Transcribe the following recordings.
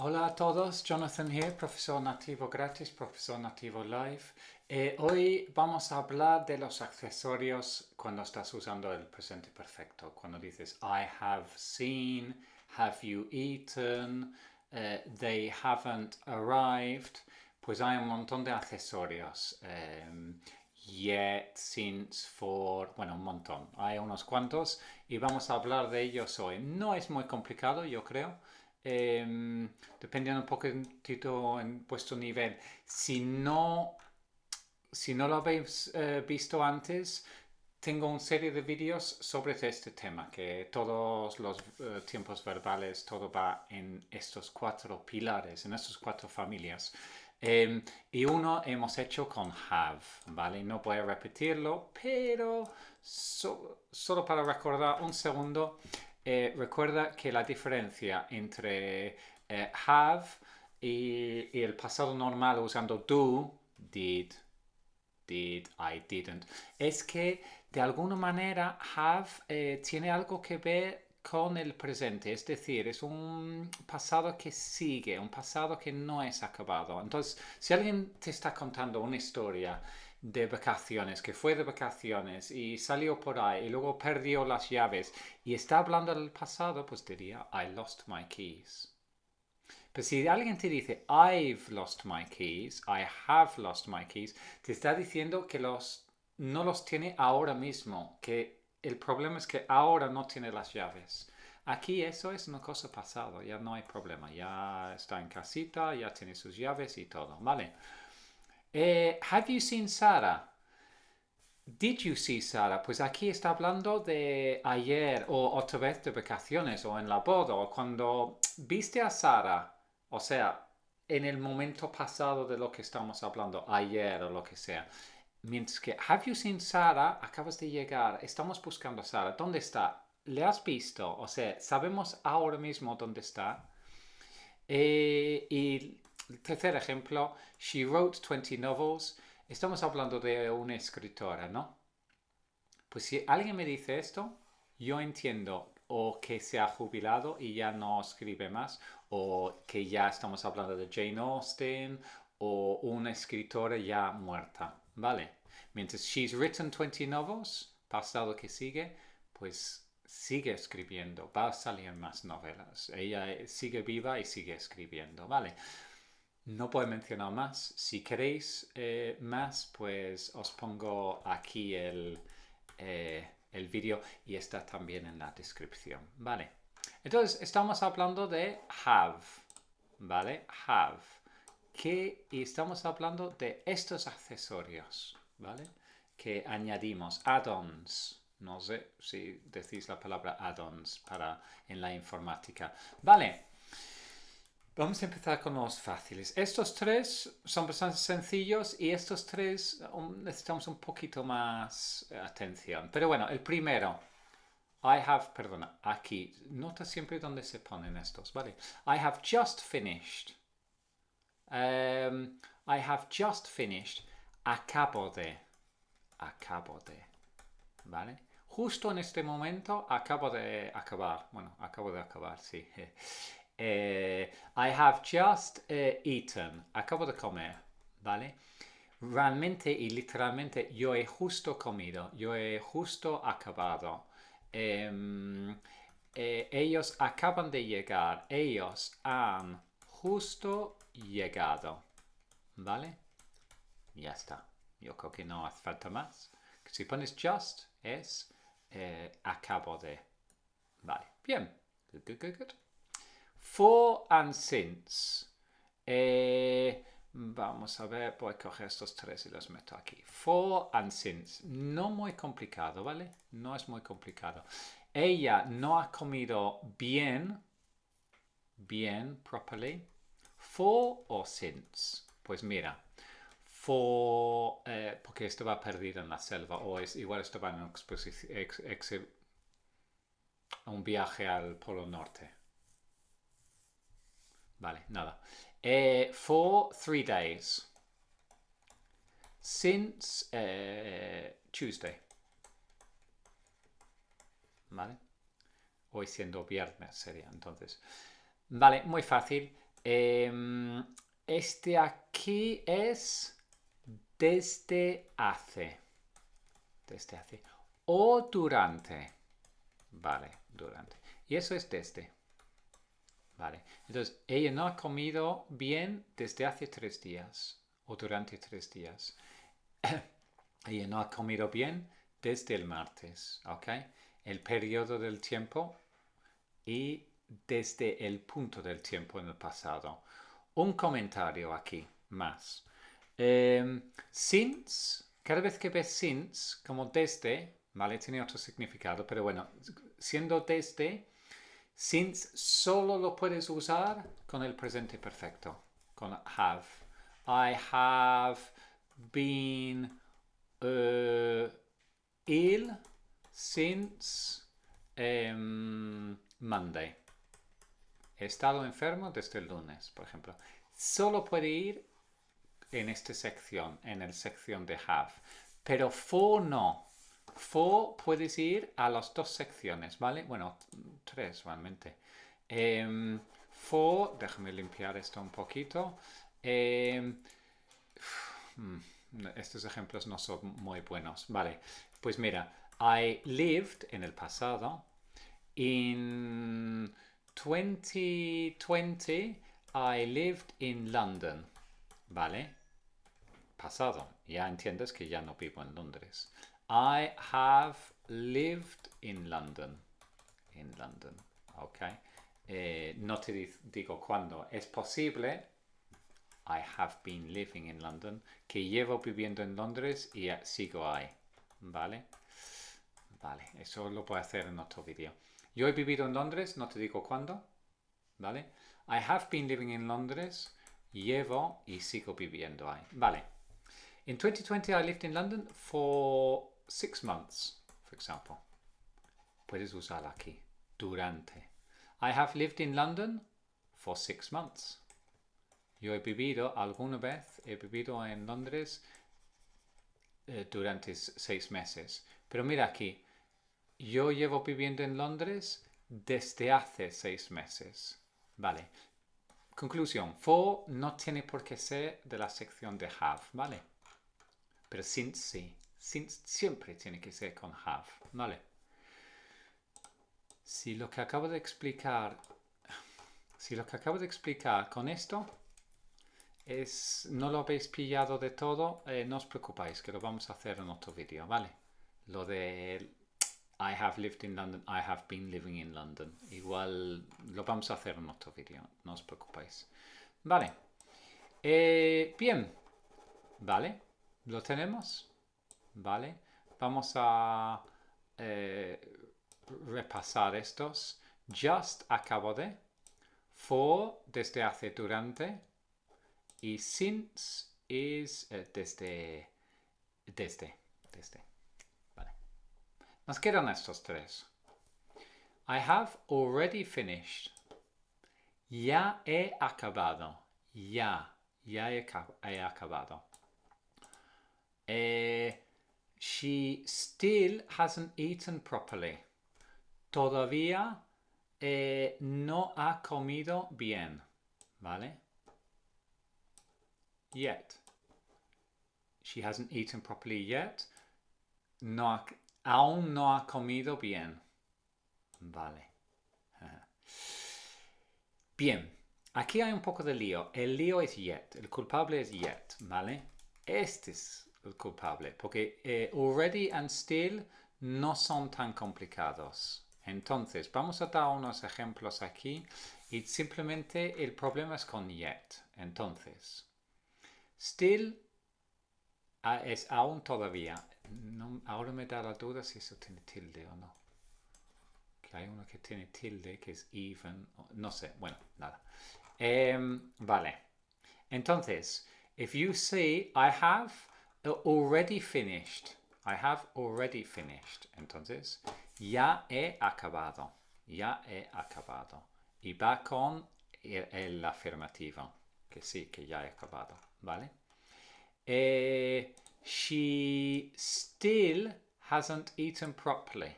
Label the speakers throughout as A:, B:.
A: Hola a todos, Jonathan here, Profesor Nativo Gratis, Profesor Nativo Live. Hoy vamos a hablar de los accesorios cuando estás usando el presente perfecto. Cuando dices I have seen, have you eaten, they haven't arrived, pues hay un montón de accesorios. Yet, since, for, bueno, un montón. Hay unos cuantos y vamos a hablar de ellos hoy. No es muy complicado, yo creo. Dependiendo un poquitito en vuestro nivel. Si no lo habéis visto antes, tengo una serie de vídeos sobre este tema, que todos los tiempos verbales, todo va en estos cuatro pilares, en estas cuatro familias. Y uno hemos hecho con have, ¿vale? No voy a repetirlo, pero solo para recordar un segundo, recuerda que la diferencia entre have y el pasado normal usando do, did, I didn't, es que de alguna manera have tiene algo que ver con el presente, es decir, es un pasado que sigue, un pasado que no es acabado. Entonces, si alguien te está contando una historia de vacaciones, que fue de vacaciones y salió por ahí y luego perdió las llaves y está hablando del pasado, pues diría I lost my keys. Pero si alguien te dice I've lost my keys, I have lost my keys, te está diciendo que no los tiene ahora mismo, que el problema es que ahora no tiene las llaves. Aquí eso es una cosa pasada, ya no hay problema, ya está en casita, ya tiene sus llaves y todo, ¿vale? Have you seen Sarah? Did you see Sarah? Pues aquí está hablando de ayer o otra vez de vacaciones o en la boda o cuando viste a Sarah, o sea, en el momento pasado de lo que estamos hablando, ayer o lo que sea. Mientras que have you seen Sarah, acabas de llegar, estamos buscando a Sarah, ¿dónde está? ¿Le has visto? O sea, sabemos ahora mismo dónde está. Y el tercer ejemplo, she wrote 20 novels. Estamos hablando de una escritora, ¿no? Pues si alguien me dice esto, yo entiendo o que se ha jubilado y ya no escribe más, o que ya estamos hablando de Jane Austen, o una escritora ya muerta, ¿vale? Mientras she's written 20 novels, pasado que sigue, pues sigue escribiendo, va a salir más novelas. Ella sigue viva y sigue escribiendo, ¿vale? No puedo mencionar más. Si queréis más, pues os pongo aquí el vídeo y está también en la descripción, ¿vale? Entonces, estamos hablando de have, ¿vale? Have. Y estamos hablando de estos accesorios, ¿vale? Que añadimos, add-ons. No sé si decís la palabra add-ons en la informática. Vale. Vamos a empezar con los fáciles. Estos tres son bastante sencillos y estos tres necesitamos un poquito más atención. Pero bueno, el primero, perdona, aquí, nota siempre dónde se ponen estos, ¿vale? I have just finished. I have just finished. Acabo de, ¿vale? Justo en este momento acabo de acabar. Bueno, acabo de acabar, sí. I have just eaten. Acabo de comer, ¿vale? Realmente y literalmente yo he justo comido, yo he justo acabado. Ellos acaban de llegar, ellos han justo llegado, ¿vale? Ya está. Yo creo que no hace falta más. Si pones just es acabo de. Vale, bien. Good. For and since. Vamos a ver, voy a coger estos tres y los meto aquí. For and since. No muy complicado, ¿vale? No es muy complicado. Ella no ha comido bien, properly. For or since. Pues mira, for, porque estaba perdida en la selva o igual estaba en un viaje al Polo Norte. Vale, nada. For 3 days. Since Tuesday. ¿Vale? Hoy siendo viernes sería entonces. Vale, muy fácil. Este aquí es desde hace. Desde hace. O durante. Vale, durante. Y eso es desde. Vale. Entonces, ella no ha comido bien desde hace 3 días. O durante 3 días. Ella no ha comido bien desde el martes. ¿Ok? El periodo del tiempo y desde el punto del tiempo en el pasado. Un comentario aquí más. Since, cada vez que ves since como desde, ¿vale? Tiene otro significado, pero bueno, siendo desde, since solo lo puedes usar con el presente perfecto, con have. I have been ill since Monday. He estado enfermo desde el lunes, por ejemplo. Solo puede ir en esta sección, en la sección de have. Pero for no. For puedes ir a las 2 secciones, ¿vale? Bueno, 3 realmente. For, déjame limpiar esto un poquito. Estos ejemplos no son muy buenos. Vale, pues mira, I lived en el pasado. In 2020, I lived in London. Vale, pasado. Ya entiendes que ya no vivo en Londres. I have lived in London. In London. Ok. No te digo cuándo. Es posible. I have been living in London. Que llevo viviendo en Londres y sigo ahí. ¿Vale? Vale. Eso lo puedo hacer en otro vídeo. Yo he vivido en Londres. No te digo cuándo. ¿Vale? I have been living in Londres. Llevo y sigo viviendo ahí. Vale. In 2020, I lived in London for 6 months, for example. Puedes usar aquí. Durante. I have lived in London for 6 months. Yo he vivido alguna vez, he vivido en Londres durante 6 meses. Pero mira aquí. Yo llevo viviendo en Londres desde hace 6 meses. Vale. Conclusión. For no tiene por qué ser de la sección de have, ¿vale? Pero since sí. Since siempre tiene que ser con have, ¿vale? Si lo que acabo de explicar con esto no lo habéis pillado de todo, no os preocupéis, que lo vamos a hacer en otro vídeo, ¿vale? Lo de I have lived in London, I have been living in London. Igual lo vamos a hacer en otro vídeo, no os preocupéis. Vale. Bien. Vale. ¿Lo tenemos? ¿Vale? Vamos a repasar estos. Just acabo de. For desde hace durante. Y since is desde. Vale. Nos quedan estos 3. I have already finished. Ya he acabado. Ya he acabado. She still hasn't eaten properly. Todavía no ha comido bien. ¿Vale? Yet. She hasn't eaten properly yet. Aún no ha comido bien. Vale. Bien. Aquí hay un poco de lío. El lío es yet. El culpable es yet. ¿Vale? Este es el culpable. Porque already and still no son tan complicados. Entonces, vamos a dar unos ejemplos aquí. Y simplemente el problema es con yet. Entonces, still es aún todavía. No, ahora me da la duda si eso tiene tilde o no. Que hay uno que tiene tilde, que es even. No sé, bueno, nada. Vale. Entonces, if you say, I have already finished. I have already finished. Entonces, ya he acabado. Ya he acabado. Y va con el afirmativo. Que sí, que ya he acabado. ¿Vale? She still hasn't eaten properly.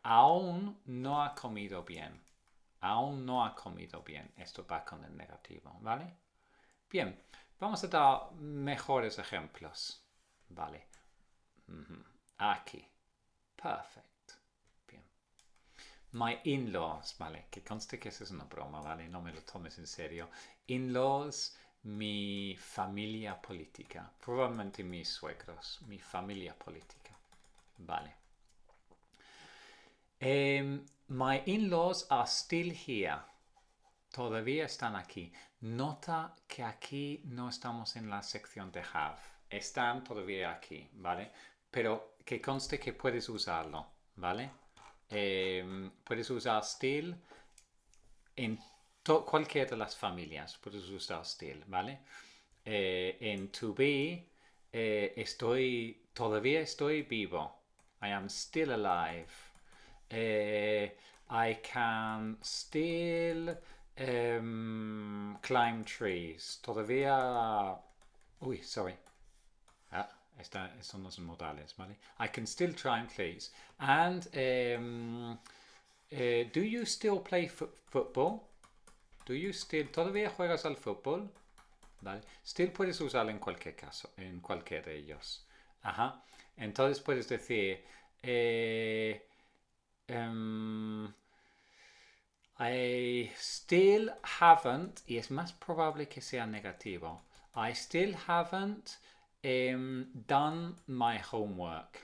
A: Aún no ha comido bien. Aún no ha comido bien. Esto va con el negativo, ¿vale? Bien, vamos a dar mejores ejemplos. Vale. Aquí. Perfect. Bien. My in-laws, vale, que conste que eso es una broma, ¿vale? No me lo tomes en serio. In-laws, mi familia política. Probablemente mis suegros, mi familia política. Vale. My in-laws are still here. Todavía están aquí. Nota que aquí no estamos en la sección de have. Están todavía aquí, ¿vale? Pero que conste que puedes usarlo, ¿vale? Puedes usar still en cualquiera de las familias. Puedes usar still, ¿vale? En to be, todavía estoy vivo. I am still alive. I can still climb trees. Todavía... Uy, sorry. Son los modales, ¿vale? I can still climb trees. And do you still play football? Do you still... ¿Todavía juegas al fútbol? ¿Vale? Still puedes usarlo en cualquier caso, en cualquier de ellos. Ajá. Entonces puedes decir... I still haven't, y es más probable que sea negativo. I still haven't done my homework.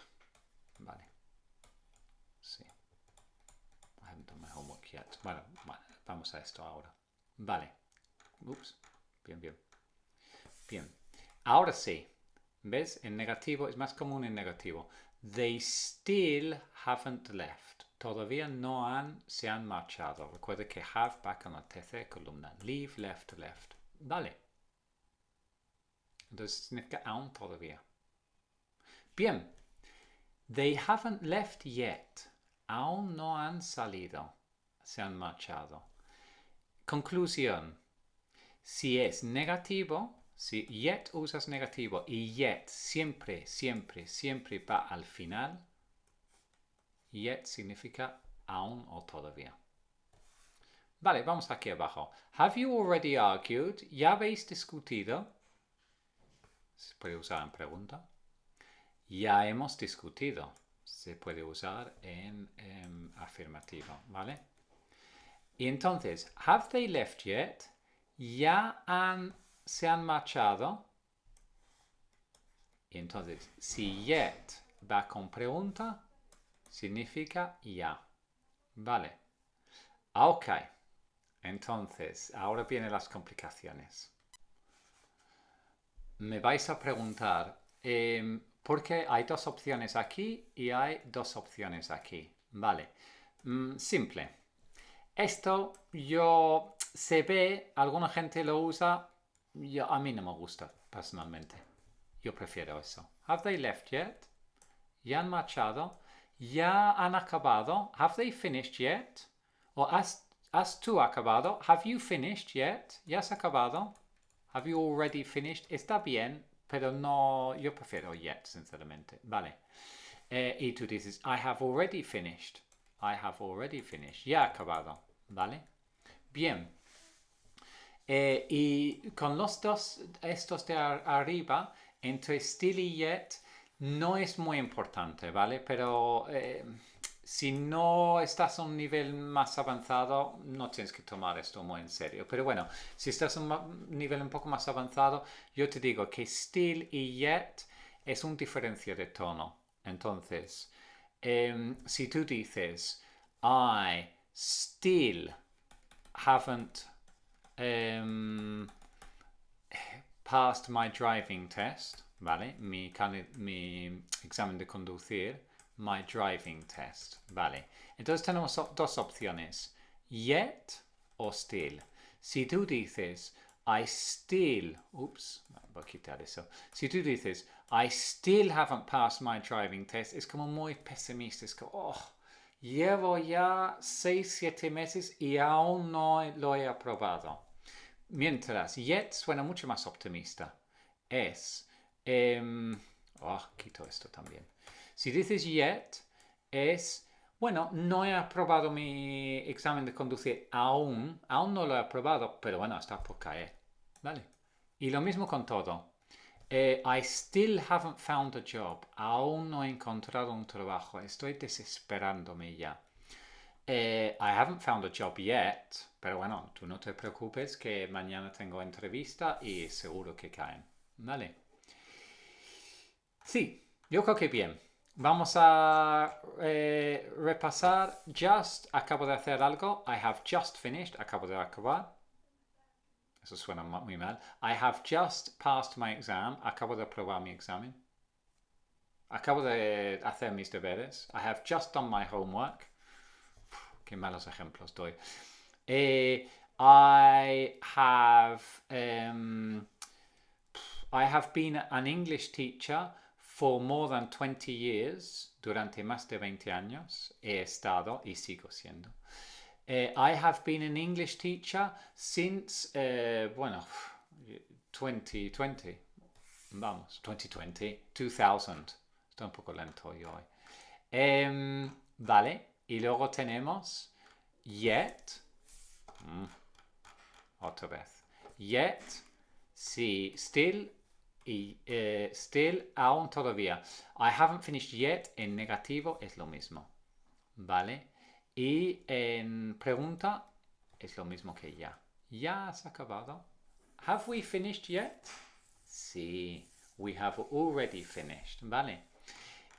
A: Vale. Sí. I haven't done my homework yet. Bueno, vamos a esto ahora. Vale. Ups. Bien, bien. Bien. Ahora sí. ¿Ves? En negativo es más común en negativo. They still haven't left. Todavía no se han marchado. Recuerda que have va con la tercera columna. Leave, left, left. Vale. Entonces significa aún todavía. Bien. They haven't left yet. Aún no han salido. Se han marchado. Conclusión. Si es negativo, si yet usas negativo y yet siempre, siempre, siempre va al final, yet significa aún o todavía. Vale, vamos aquí abajo. Have you already argued? ¿Ya habéis discutido? Se puede usar en pregunta. Ya hemos discutido. Se puede usar en afirmativo, ¿vale? Y entonces, have they left yet? ¿Ya se han marchado? Y entonces, si yet va con pregunta, significa ya. Vale. Ok. Entonces, ahora vienen las complicaciones. Me vais a preguntar, ¿por qué hay dos opciones aquí y hay dos opciones aquí? Vale. Simple. Esto se ve, alguna gente lo usa, a mí no me gusta personalmente. Yo prefiero eso. Have they left yet? ¿Ya han marchado? ¿Ya han acabado? Have they finished yet? ¿O has tú acabado? Have you finished yet? ¿Ya has acabado? Have you already finished? Está bien, pero no, yo prefiero yet, sinceramente. Vale. Y tú dices, I have already finished. I have already finished. Ya he acabado. ¿Vale? Bien. Y con los dos, estos de arriba, entre still y yet, no es muy importante, ¿vale? Pero si no estás a un nivel más avanzado, no tienes que tomar esto muy en serio. Pero bueno, si estás a un nivel un poco más avanzado, yo te digo que still y yet es un diferencia de tono. Entonces, si tú dices, I still haven't passed my driving test, ¿vale? Mi examen de conducir, my driving test, ¿vale? Entonces tenemos dos opciones, yet o still. Si tú dices, I still, voy a quitar eso. Si tú dices, I still haven't passed my driving test, es como muy pesimista, es como, llevo ya 6-7 meses y aún no lo he aprobado. Mientras, yet suena mucho más optimista. Quito esto también. Si dices yet, es Bueno, no he aprobado mi examen de conducir aún. Aún no lo he aprobado, pero bueno, está por caer. ¿Vale? Y lo mismo con todo. I still haven't found a job. Aún no he encontrado un trabajo. Estoy desesperándome ya. I haven't found a job yet. Pero bueno, tú no te preocupes que mañana tengo entrevista y seguro que caen. ¿Vale? Sí, yo creo que bien. Vamos a repasar. Just, acabo de hacer algo. I have just finished, acabo de acabar. Eso suena muy mal. I have just passed my exam, acabo de aprobar mi examen. Acabo de hacer mis deberes. I have just done my homework. Qué malos ejemplos doy. I have been an English teacher for more than 20 years. Durante más de 20 años he estado y sigo siendo. I have been an English teacher since, 2020. Vamos, 2020, 2000. Estoy un poco lento yo hoy. Vale, y luego tenemos yet. Otra vez. Yet, sí, still y still, aún todavía. I haven't finished yet en negativo es lo mismo. ¿Vale? Y en pregunta es lo mismo que ya. ¿Ya has acabado? Have we finished yet? Sí, we have already finished. ¿Vale?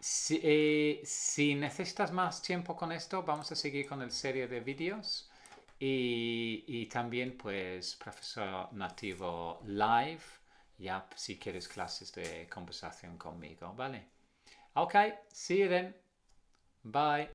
A: Si necesitas más tiempo con esto, vamos a seguir con el serie de vídeos. Y también, pues, Profesor Nativo Live, ya si quieres clases de conversación conmigo, ¿vale? Ok, see you then. Bye.